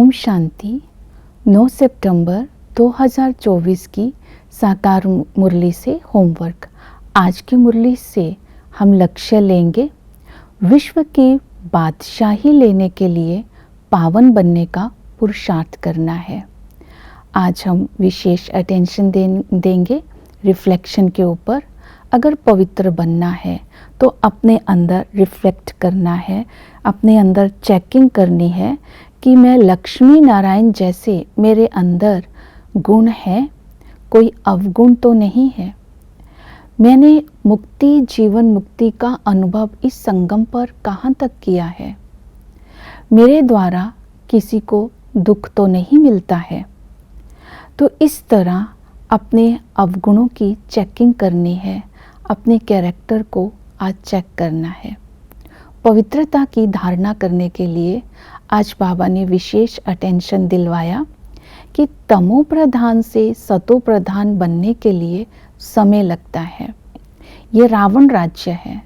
ओम शांति। 9 सितंबर 2024 की साकार मुरली से होमवर्क। आज की मुरली से हम लक्ष्य लेंगे, विश्व की बादशाही लेने के लिए पावन बनने का पुरुषार्थ करना है। आज हम विशेष अटेंशन देंगे रिफ्लेक्शन के ऊपर। अगर पवित्र बनना है तो अपने अंदर रिफ्लेक्ट करना है, अपने अंदर चेकिंग करनी है कि मैं लक्ष्मी नारायण जैसे मेरे अंदर गुण है, कोई अवगुण तो नहीं है। मैंने मुक्ति, जीवन मुक्ति का अनुभव इस संगम पर कहाँ तक किया है। मेरे द्वारा किसी को दुख तो नहीं मिलता है। तो इस तरह अपने अवगुणों की चेकिंग करनी है, अपने कैरेक्टर को आज चेक करना है। पवित्रता की धारणा करने के लिए आज बाबा ने विशेष अटेंशन दिलवाया कि तमो प्रधान से सतो प्रधान बनने के लिए समय लगता है। ये रावण राज्य है।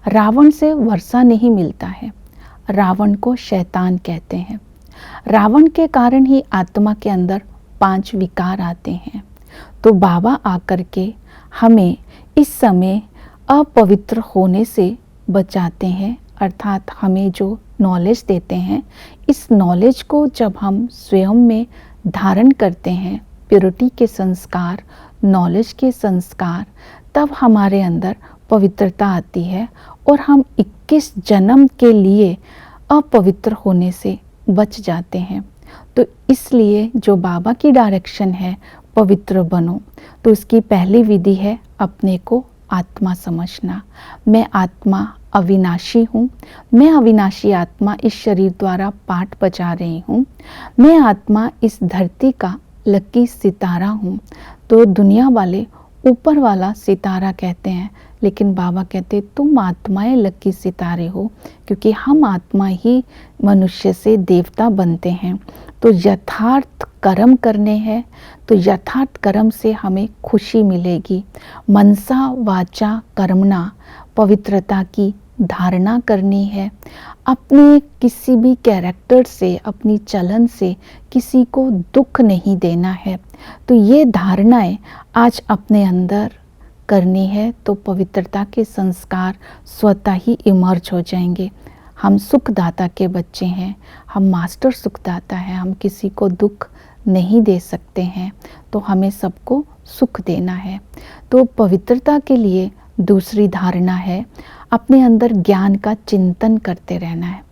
रावण से वर्षा नहीं मिलता है। रावण को शैतान कहते हैं। रावण के कारण ही आत्मा के अंदर 5 विकार आते हैं। तो बाबा आकर के हमें इस समय अपवित्र होने से बचाते हैं, अर्थात हमें जो नॉलेज देते हैं, इस नॉलेज को जब हम स्वयं में धारण करते हैं, प्योरिटी के संस्कार, नॉलेज के संस्कार, तब हमारे अंदर पवित्रता आती है और हम 21 जन्म के लिए अपवित्र होने से बच जाते हैं। तो इसलिए जो बाबा की डायरेक्शन है, पवित्र बनो, तो इसकी पहली विधि है अपने को आत्मा समझना। मैं आत्मा अविनाशी हूँ। मैं अविनाशी आत्मा इस शरीर द्वारा पाठ बजा रही हूँ। मैं आत्मा इस धरती का लकी सितारा हूँ। तो दुनिया वाले ऊपर वाला सितारा कहते हैं, लेकिन बाबा कहते तुम आत्माएं लकी सितारे हो, क्योंकि हम आत्मा ही मनुष्य से देवता बनते हैं। तो यथार्थ कर्म करने हैं, तो यथार्थ कर्म से हमें खुशी मिलेगी। मनसा वाचा कर्मणा, पवित्रता की धारणा करनी है। अपने किसी भी कैरेक्टर से, अपनी चलन से किसी को दुख नहीं देना है। तो ये धारणाएं आज अपने अंदर करनी है, तो पवित्रता के संस्कार स्वतः ही इमर्ज हो जाएंगे। हम सुखदाता के बच्चे हैं, हम मास्टर सुखदाता हैं। हम किसी को दुख नहीं दे सकते हैं, तो हमें सबको सुख देना है। तो पवित्रता के लिए दूसरी धारणा है अपने अंदर ज्ञान का चिंतन करते रहना है।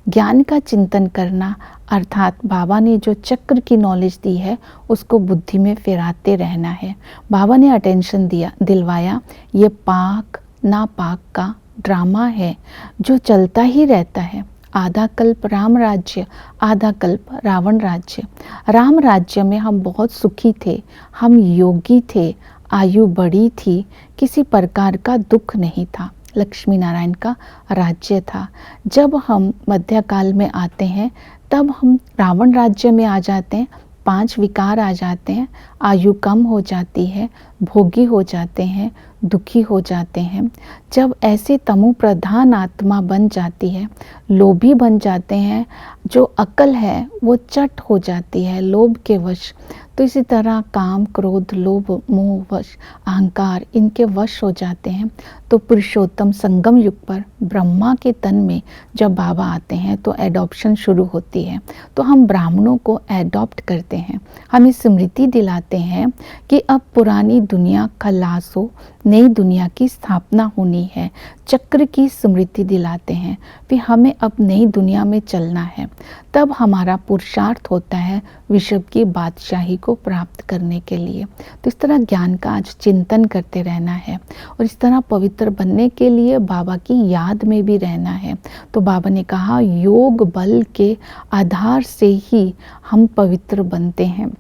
ज्ञान का चिंतन करना अर्थात बाबा ने जो चक्र की नॉलेज दी है उसको बुद्धि में फिराते रहना है। बाबा ने अटेंशन दिलवाया, ये पाक ना पाक का ड्रामा है जो चलता ही रहता है। आधा कल्प राम राज्य, आधा कल्प रावण राज्य। राम राज्य में हम बहुत सुखी थे, हम योगी थे, आयु बड़ी थी, किसी प्रकार का दुख नहीं था, लक्ष्मी नारायण का राज्य था। जब हम मध्यकाल में आते हैं तब हम रावण राज्य में आ जाते हैं। 5 विकार आ जाते हैं, आयु कम हो जाती है, भोगी हो जाते हैं, दुखी हो जाते हैं। जब ऐसे तमो प्रधान आत्मा बन जाती है, लोभी बन जाते हैं, जो अकल है वो चट हो जाती है लोभ के वश। तो इसी तरह काम, क्रोध, लोभ, मोह वश, अहंकार, इनके वश हो जाते हैं। तो पुरुषोत्तम संगम युग पर ब्रह्मा के तन में जब बाबा आते हैं तो एडॉप्शन शुरू होती है। तो हम ब्राह्मणों को एडॉप्ट करते हैं, हमें स्मृति दिलाते हैं कि अब पुरानी दुनिया खलास हो, नई दुनिया की स्थापना होनी है। चक्र की स्मृति दिलाते हैं, फिर हमें अब नई दुनिया में चलना है। तब हमारा पुरुषार्थ होता है विश्व की बादशाही को प्राप्त करने के लिए। तो इस तरह ज्ञान का आज चिंतन करते रहना है और इस तरह पवित्र बनने के लिए बाबा की याद में भी रहना है। तो बाबा ने कहा योग बल के आधार से ही हम पवित्र बनते हैं।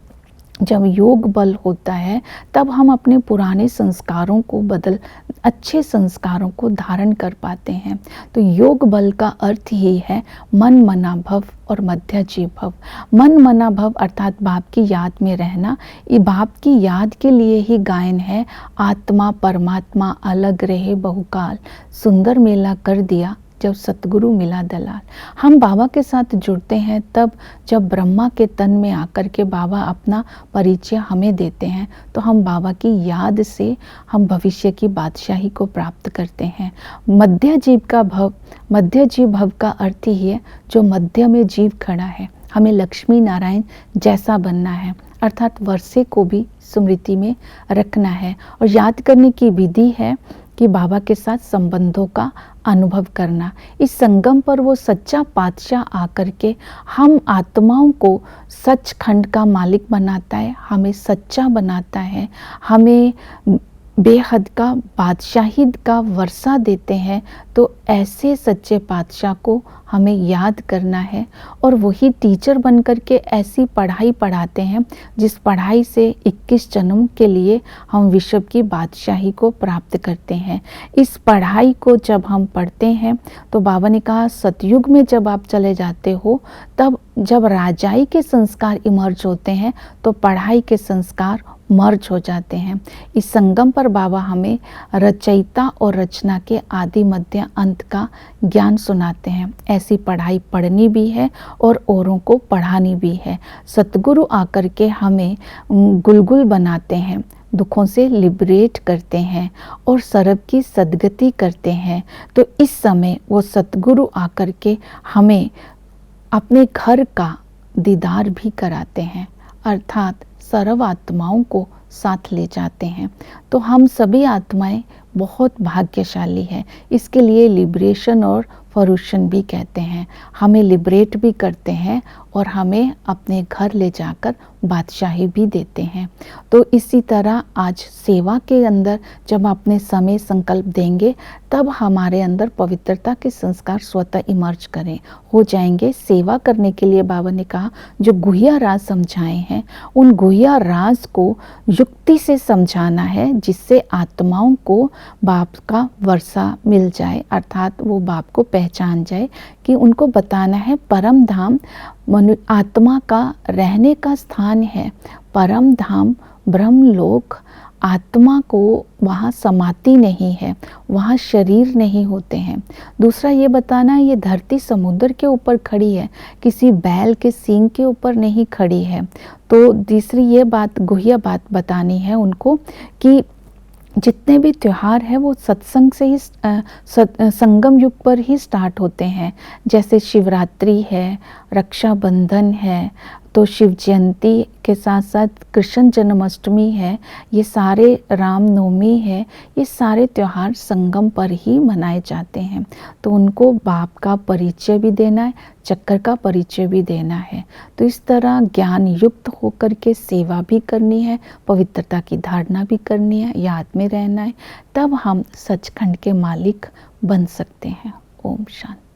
जब योग बल होता है तब हम अपने पुराने संस्कारों को बदल अच्छे संस्कारों को धारण कर पाते हैं। तो योग बल का अर्थ ही है मन मना भव और मध्य भव। मन मना भव अर्थात बाप की याद में रहना। ये बाप की याद के लिए ही गायन है, आत्मा परमात्मा अलग रहे बहुकाल, सुंदर मेला कर दिया जब सतगुरु मिला दलाल। हम बाबा के साथ जुड़ते हैं तब जब ब्रह्मा के तन में आकर के बाबा अपना परिचय हमें देते हैं, तो हम बाबा की याद से हम भविष्य की बादशाही को प्राप्त करते हैं। मध्य जीव भव का अर्थ ही है जो मध्य में जीव खड़ा है। हमें लक्ष्मी नारायण जैसा बनना है, अर्थात वर्षे को भी स्मृति में रखना है। और याद करने की विधि है कि बाबा के साथ संबंधों का अनुभव करना। इस संगम पर वो सच्चा पातशाह आकर के हम आत्माओं को सचखंड का मालिक बनाता है, हमें सच्चा बनाता है, हमें बेहद का बादशाही का वर्षा देते हैं। तो ऐसे सच्चे पातशाह को हमें याद करना है और वही टीचर बनकर के ऐसी पढ़ाई पढ़ाते हैं जिस पढ़ाई से 21 जन्म के लिए हम विश्व की बादशाही को प्राप्त करते हैं। इस पढ़ाई को जब हम पढ़ते हैं तो बाबा ने कहा सतयुग में जब आप चले जाते हो, तब जब राजाई के संस्कार इमर्ज होते हैं तो पढ़ाई के संस्कार मर्ज हो जाते हैं। इस संगम पर बाबा हमें रचयिता और रचना के आदि मध्य अंत का ज्ञान सुनाते हैं। ऐसी पढ़ाई पढ़नी भी है और औरों को पढ़ानी भी है। सतगुरु आकर के हमें गुलगुल बनाते हैं, दुखों से लिबरेट करते हैं और सर्व की सद्गति करते हैं। तो इस समय वो सतगुरु आकर के हमें अपने घर का दीदार भी कराते हैं, अर्थात सर्व आत्माओं को साथ ले जाते हैं। तो हम सभी आत्माएं बहुत भाग्यशाली है। इसके लिए लिबरेशन और फॉर्यूशन भी कहते हैं। हमें लिबरेट भी करते हैं और हमें अपने घर ले जाकर बादशाही भी देते हैं। तो इसी तरह आज सेवा के अंदर जब अपने समय संकल्प देंगे तब हमारे अंदर पवित्रता के संस्कार स्वतः इमर्ज करें हो जाएंगे। सेवा करने के लिए बाबा ने कहा जो गुह्य राज समझाए हैं उन गुह्य राज को युक्ति से समझाना है, जिससे आत्माओं को बाप का वर्षा मिल जाए, अर्थात वो बाप को पहचान जाए कि उनको बताना है परम धाम आत्मा का रहने का स्थान है। परम धाम ब्रह्मलोक आत्मा को वहाँ समाति नहीं है, वहाँ शरीर नहीं होते हैं। दूसरा ये बताना है ये धरती समुद्र के ऊपर खड़ी है, किसी बैल के सींग के ऊपर नहीं खड़ी है। तो तीसरी ये बात गुह्य बात बतानी है उनको कि जितने भी त्यौहार है वो सत्संग से ही संगम युग पर ही स्टार्ट होते हैं। जैसे शिवरात्रि है, रक्षाबंधन है, तो शिव जयंती के साथ साथ कृष्ण जन्माष्टमी है, ये सारे रामनवमी है, ये सारे त्यौहार संगम पर ही मनाए जाते हैं। तो उनको बाप का परिचय भी देना है, चक्कर का परिचय भी देना है। तो इस तरह ज्ञान युक्त होकर के सेवा भी करनी है, पवित्रता की धारणा भी करनी है, याद में रहना है, तब हम सचखंड के मालिक बन सकते हैं। ओम शांति।